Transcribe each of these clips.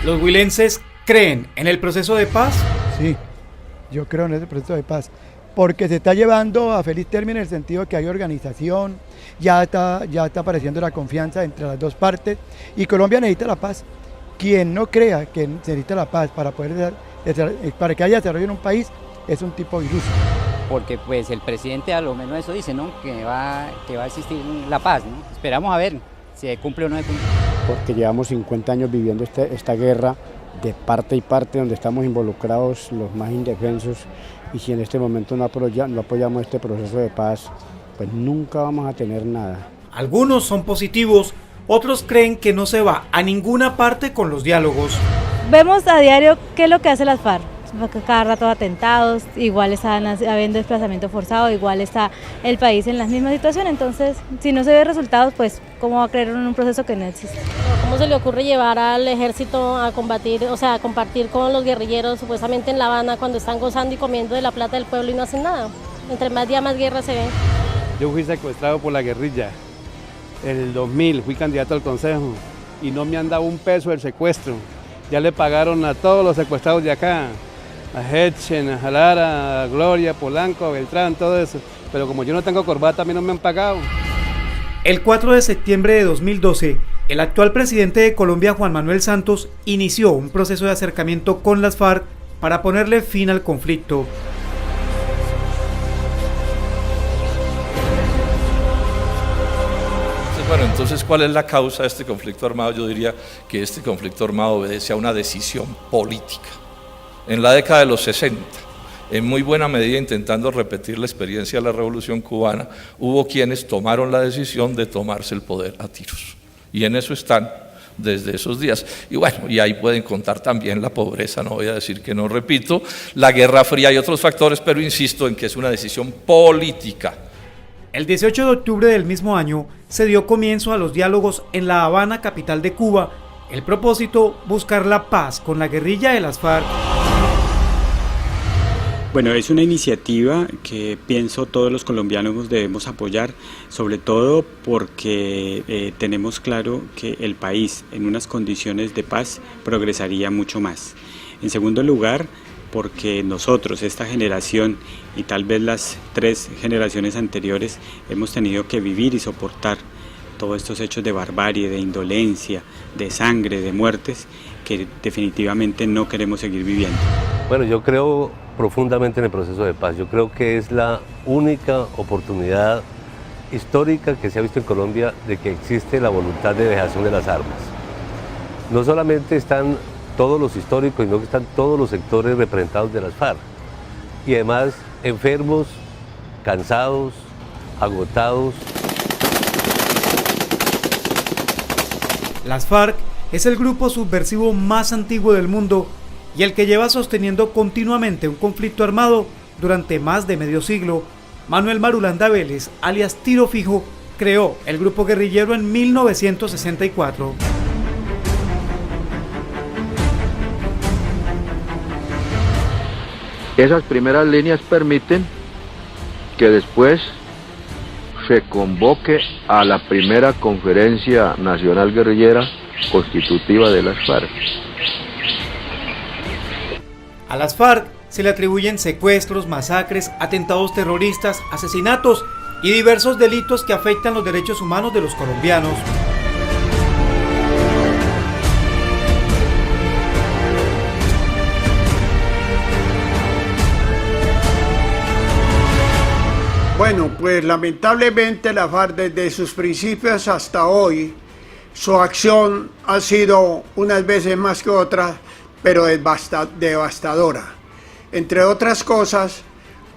¿Los huilenses creen en el proceso de paz? Sí, yo creo en ese proceso de paz, porque se está llevando a feliz término en el sentido de que hay organización, ya está apareciendo la confianza entre las dos partes y Colombia necesita la paz. Quien no crea que necesita la paz para que haya desarrollo en un país es un tipo iluso. Porque pues el presidente a lo menos eso dice, ¿no? Que va a existir la paz, ¿no? Esperamos a ver si se cumple o no se cumple. Porque llevamos 50 años viviendo esta guerra de parte y parte, donde estamos involucrados los más indefensos, y si en este momento no apoyamos este proceso de paz, pues nunca vamos a tener nada. Algunos son positivos, otros creen que no se va a ninguna parte con los diálogos. Vemos a diario qué es lo que hace las FARC. Cada rato atentados, igual están habiendo desplazamiento forzado, igual está el país en la misma situación, entonces si no se ve resultados, pues ¿cómo va a creer en un proceso que no existe? ¿Cómo se le ocurre llevar al ejército a combatir, o sea, a compartir con los guerrilleros supuestamente en La Habana cuando están gozando y comiendo de la plata del pueblo y no hacen nada? Entre más días más guerra se ve. Yo fui secuestrado por la guerrilla. En el 2000 fui candidato al consejo y no me han dado un peso del secuestro. Ya le pagaron a todos los secuestrados de acá. A Hetchen, a Jalara, a Gloria, Polanco, a Beltrán, todo eso. Pero como yo no tengo corbata, a mí no me han pagado. El 4 de septiembre de 2012, el actual presidente de Colombia, Juan Manuel Santos, inició un proceso de acercamiento con las FARC para ponerle fin al conflicto. Bueno, entonces, ¿cuál es la causa de este conflicto armado? Yo diría que este conflicto armado obedece a una decisión política. En la década de los 60, en muy buena medida intentando repetir la experiencia de la Revolución Cubana, hubo quienes tomaron la decisión de tomarse el poder a tiros. Y en eso están desde esos días. Y bueno, y ahí pueden contar también la pobreza, no voy a decir que no, repito, la Guerra Fría y otros factores, pero insisto en que es una decisión política. El 18 de octubre del mismo año se dio comienzo a los diálogos en La Habana, capital de Cuba. El propósito, buscar la paz con la guerrilla de las FARC. Bueno, es una iniciativa que pienso todos los colombianos debemos apoyar, sobre todo porque tenemos claro que el país en unas condiciones de paz progresaría mucho más. En segundo lugar, porque nosotros, esta generación y tal vez las 3 generaciones anteriores, hemos tenido que vivir y soportar todos estos hechos de barbarie, de indolencia, de sangre, de muertes, que definitivamente no queremos seguir viviendo. Bueno, yo creo profundamente en el proceso de paz. Yo creo que es la única oportunidad histórica que se ha visto en Colombia de que existe la voluntad de dejación de las armas. No solamente están todos los históricos, sino que están todos los sectores representados de las FARC. Y además enfermos, cansados, agotados. Las FARC es el grupo subversivo más antiguo del mundo y el que lleva sosteniendo continuamente un conflicto armado durante más de medio siglo. Manuel Marulanda Vélez, alias Tiro Fijo, creó el grupo guerrillero en 1964. Esas primeras líneas permiten que después se convoque a la primera conferencia nacional guerrillera constitutiva de las FARC. A las FARC se le atribuyen secuestros, masacres, atentados terroristas, asesinatos y diversos delitos que afectan los derechos humanos de los colombianos. Bueno, pues lamentablemente la FARC desde sus principios hasta hoy, su acción ha sido unas veces más que otras, pero devastadora. Entre otras cosas,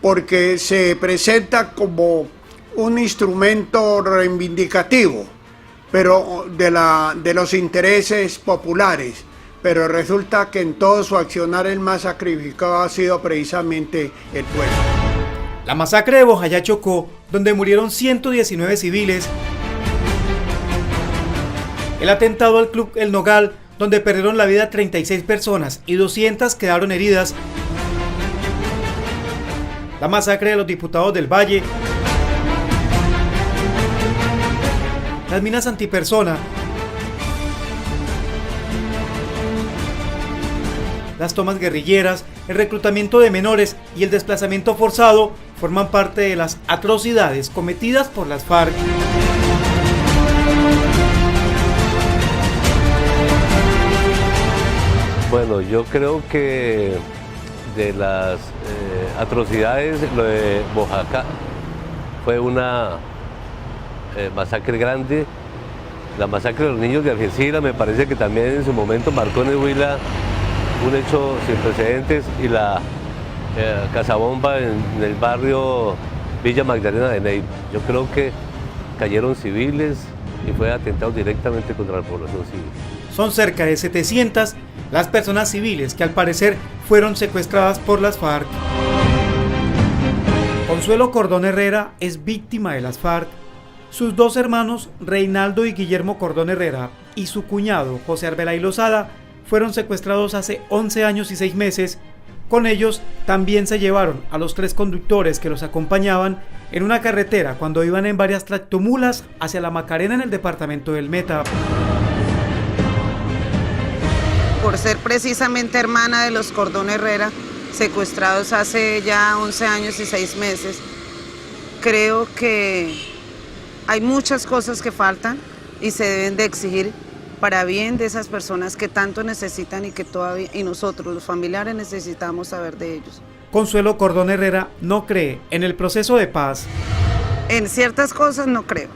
porque se presenta como un instrumento reivindicativo, pero de los intereses populares, pero resulta que en todo su accionar el más sacrificado ha sido precisamente el pueblo. La masacre de Bojayá, Chocó, donde murieron 119 civiles. El atentado al Club El Nogal, donde perdieron la vida 36 personas y 200 quedaron heridas. La masacre de los diputados del Valle. Las minas antipersona. las tomas guerrilleras, el reclutamiento de menores y el desplazamiento forzado forman parte de las atrocidades cometidas por las FARC. Bueno, yo creo que de las atrocidades, lo de Oaxaca fue una masacre grande. La masacre de los niños de Algeciras me parece que también en su momento marcó en el Huila un hecho sin precedentes, y la casabomba en el barrio Villa Magdalena de Neiva. Yo creo que cayeron civiles y fue atentado directamente contra la población civil. Son cerca de 700 las personas civiles que al parecer fueron secuestradas por las FARC. Consuelo Cordón Herrera es víctima de las FARC. Sus dos hermanos, Reinaldo y Guillermo Cordón Herrera, y su cuñado, José Arbeláy Lozada, fueron secuestrados hace 11 años y 6 meses. Con ellos también se llevaron a los 3 conductores que los acompañaban en una carretera cuando iban en varias tractomulas hacia La Macarena en el departamento del Meta. Por ser precisamente hermana de los Cordón Herrera, secuestrados hace ya 11 años y 6 meses, creo que hay muchas cosas que faltan y se deben de exigir para bien de esas personas que tanto necesitan y que todavía, y nosotros, los familiares, necesitamos saber de ellos. Consuelo Cordón Herrera no cree en el proceso de paz. En ciertas cosas no creo,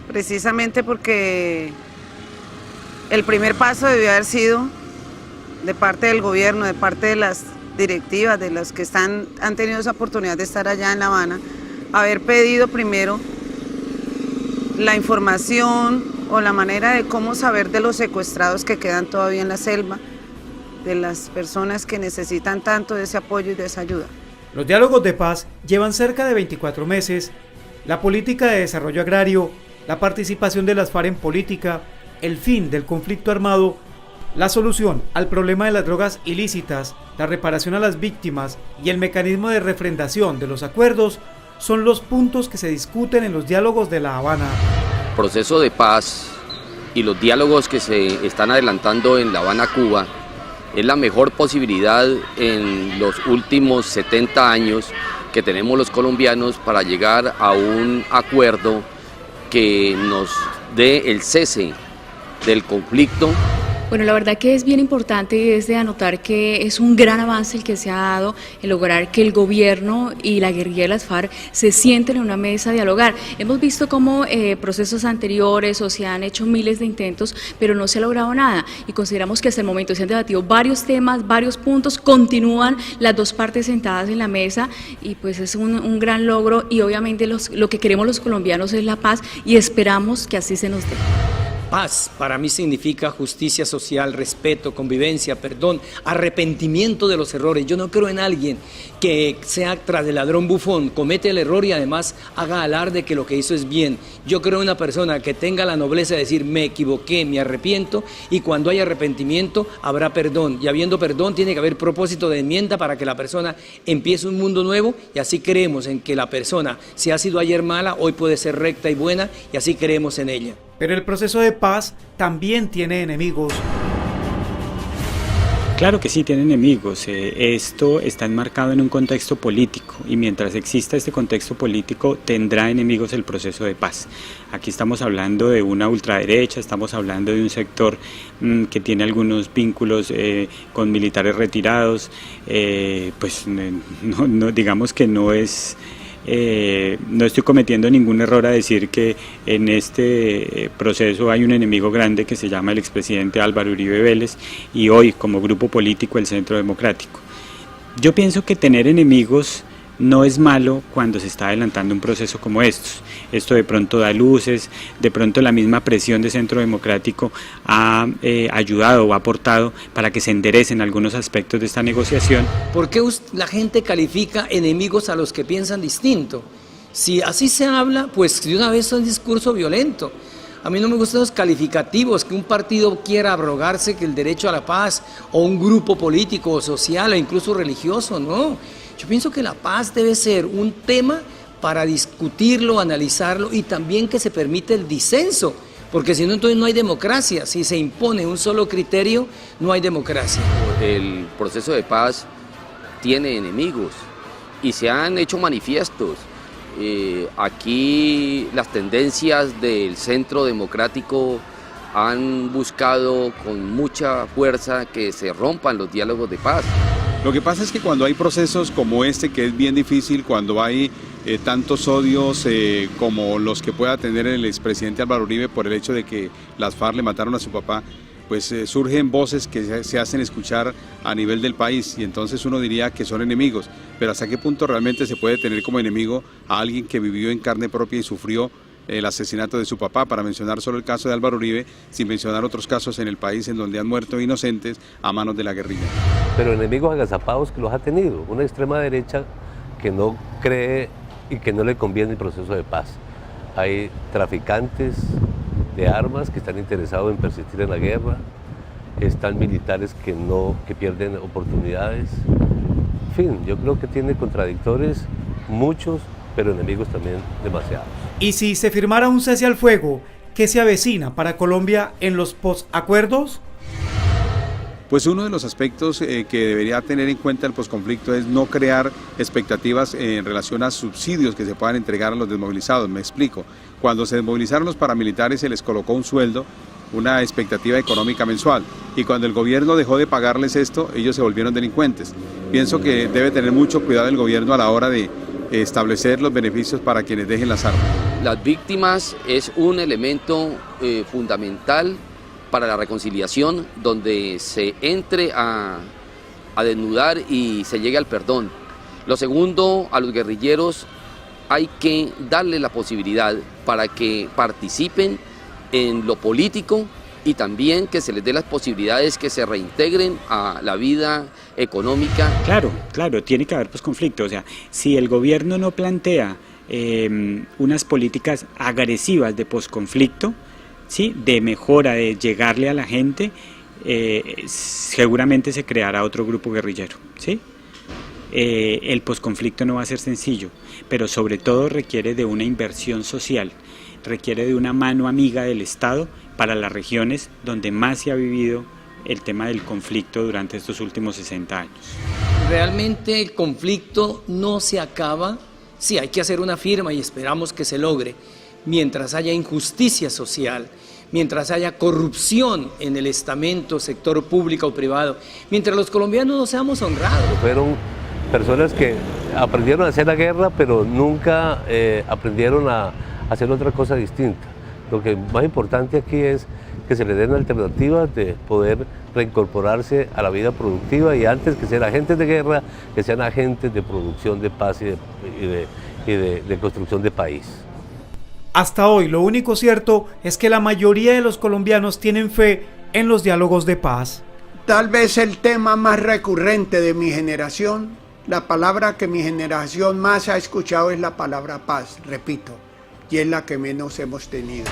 precisamente porque el primer paso debió haber sido de parte del gobierno, de parte de las directivas, de los que han tenido esa oportunidad de estar allá en La Habana, haber pedido primero la información o la manera de cómo saber de los secuestrados que quedan todavía en la selva, de las personas que necesitan tanto de ese apoyo y de esa ayuda. Los diálogos de paz llevan cerca de 24 meses. La política de desarrollo agrario, la participación de las FARC en política, el fin del conflicto armado, la solución al problema de las drogas ilícitas, la reparación a las víctimas y el mecanismo de refrendación de los acuerdos son los puntos que se discuten en los diálogos de La Habana. El proceso de paz y los diálogos que se están adelantando en La Habana, Cuba, es la mejor posibilidad en los últimos 70 años que tenemos los colombianos para llegar a un acuerdo que nos dé el cese del conflicto. Bueno, la verdad que es bien importante y es de anotar que es un gran avance el que se ha dado en lograr que el gobierno y la guerrilla de las FARC se sienten en una mesa a dialogar. Hemos visto cómo procesos anteriores o se han hecho miles de intentos, pero no se ha logrado nada y consideramos que hasta el momento se han debatido varios temas, varios puntos, continúan las dos partes sentadas en la mesa y pues es un gran logro y obviamente lo que queremos los colombianos es la paz y esperamos que así se nos dé. Paz para mí significa justicia social, respeto, convivencia, perdón, arrepentimiento de los errores. Yo no creo en alguien que sea tras el ladrón bufón, comete el error y además haga alarde que lo que hizo es bien. Yo creo en una persona que tenga la nobleza de decir me equivoqué, me arrepiento y cuando hay arrepentimiento habrá perdón y habiendo perdón tiene que haber propósito de enmienda para que la persona empiece un mundo nuevo y así creemos en que la persona, si ha sido ayer mala, hoy puede ser recta y buena y así creemos en ella. Pero el proceso de paz también tiene enemigos. Claro que sí, tiene enemigos. Esto está enmarcado en un contexto político y mientras exista este contexto político tendrá enemigos el proceso de paz. Aquí estamos hablando de una ultraderecha, estamos hablando de un sector que tiene algunos vínculos con militares retirados, pues no, digamos que no es... no estoy cometiendo ningún error a decir que en este proceso hay un enemigo grande que se llama el expresidente Álvaro Uribe Vélez y hoy como grupo político el Centro Democrático. Yo pienso que tener enemigos no es malo cuando se está adelantando un proceso como estos. Esto de pronto da luces, de pronto la misma presión de Centro Democrático ha ayudado o ha aportado para que se enderecen algunos aspectos de esta negociación. ¿Por qué la gente califica enemigos a los que piensan distinto? Si así se habla, pues de una vez es un discurso violento. A mí no me gustan los calificativos, que un partido quiera abrogarse que el derecho a la paz, o un grupo político o social o incluso religioso, no. Yo pienso que la paz debe ser un tema para discutirlo, analizarlo y también que se permite el disenso, porque si no entonces no hay democracia, si se impone un solo criterio no hay democracia. el proceso de paz tiene enemigos y se han hecho manifiestos. Aquí las tendencias del centro democrático han buscado con mucha fuerza que se rompan los diálogos de paz. Lo que pasa es que cuando hay procesos como este, que es bien difícil, cuando hay tantos odios como los que pueda tener el expresidente Álvaro Uribe por el hecho de que las FARC le mataron a su papá, pues surgen voces que se hacen escuchar a nivel del país y entonces uno diría que son enemigos, pero ¿hasta qué punto realmente se puede tener como enemigo a alguien que vivió en carne propia y sufrió el asesinato de su papá, para mencionar solo el caso de Álvaro Uribe, sin mencionar otros casos en el país en donde han muerto inocentes a manos de la guerrilla? Pero enemigos agazapados que los ha tenido, una extrema derecha que no cree y que no le conviene el proceso de paz. Hay traficantes de armas que están interesados en persistir en la guerra, están militares que pierden oportunidades. En fin, yo creo que tiene contradictores muchos, pero enemigos también demasiados. ¿Y si se firmara un cese al fuego, qué se avecina para Colombia en los posacuerdos? Pues uno de los aspectos que debería tener en cuenta el posconflicto es no crear expectativas en relación a subsidios que se puedan entregar a los desmovilizados. Me explico. Cuando se desmovilizaron los paramilitares se les colocó un sueldo, una expectativa económica mensual, y cuando el gobierno dejó de pagarles esto, ellos se volvieron delincuentes. Pienso que debe tener mucho cuidado el gobierno a la hora de establecer los beneficios para quienes dejen las armas. Las víctimas es un elemento fundamental para la reconciliación, donde se entre a desnudar y se llegue al perdón. Lo segundo, a los guerrilleros hay que darle la posibilidad para que participen en lo político y también que se les dé las posibilidades que se reintegren a la vida económica. Claro, tiene que haber posconflicto. O sea, si el gobierno no plantea unas políticas agresivas de posconflicto, ¿sí?, de mejora, de llegarle a la gente, seguramente se creará otro grupo guerrillero, ¿sí? El posconflicto no va a ser sencillo, pero sobre todo requiere de una inversión social, requiere de una mano amiga del Estado para las regiones donde más se ha vivido el tema del conflicto durante estos últimos 60 años. Realmente el conflicto no se acaba, sí, hay que hacer una firma y esperamos que se logre, mientras haya injusticia social, mientras haya corrupción en el estamento, sector público o privado, mientras los colombianos no seamos honrados. Fueron personas que aprendieron a hacer la guerra, pero nunca aprendieron a hacer otra cosa distinta. Lo que más importante aquí es que se les den alternativas de poder reincorporarse a la vida productiva y antes que sean agentes de guerra, que sean agentes de producción de paz y de construcción de país. Hasta hoy lo único cierto es que la mayoría de los colombianos tienen fe en los diálogos de paz. Tal vez el tema más recurrente de mi generación, la palabra que mi generación más ha escuchado es la palabra paz, repito, y es la que menos hemos tenido.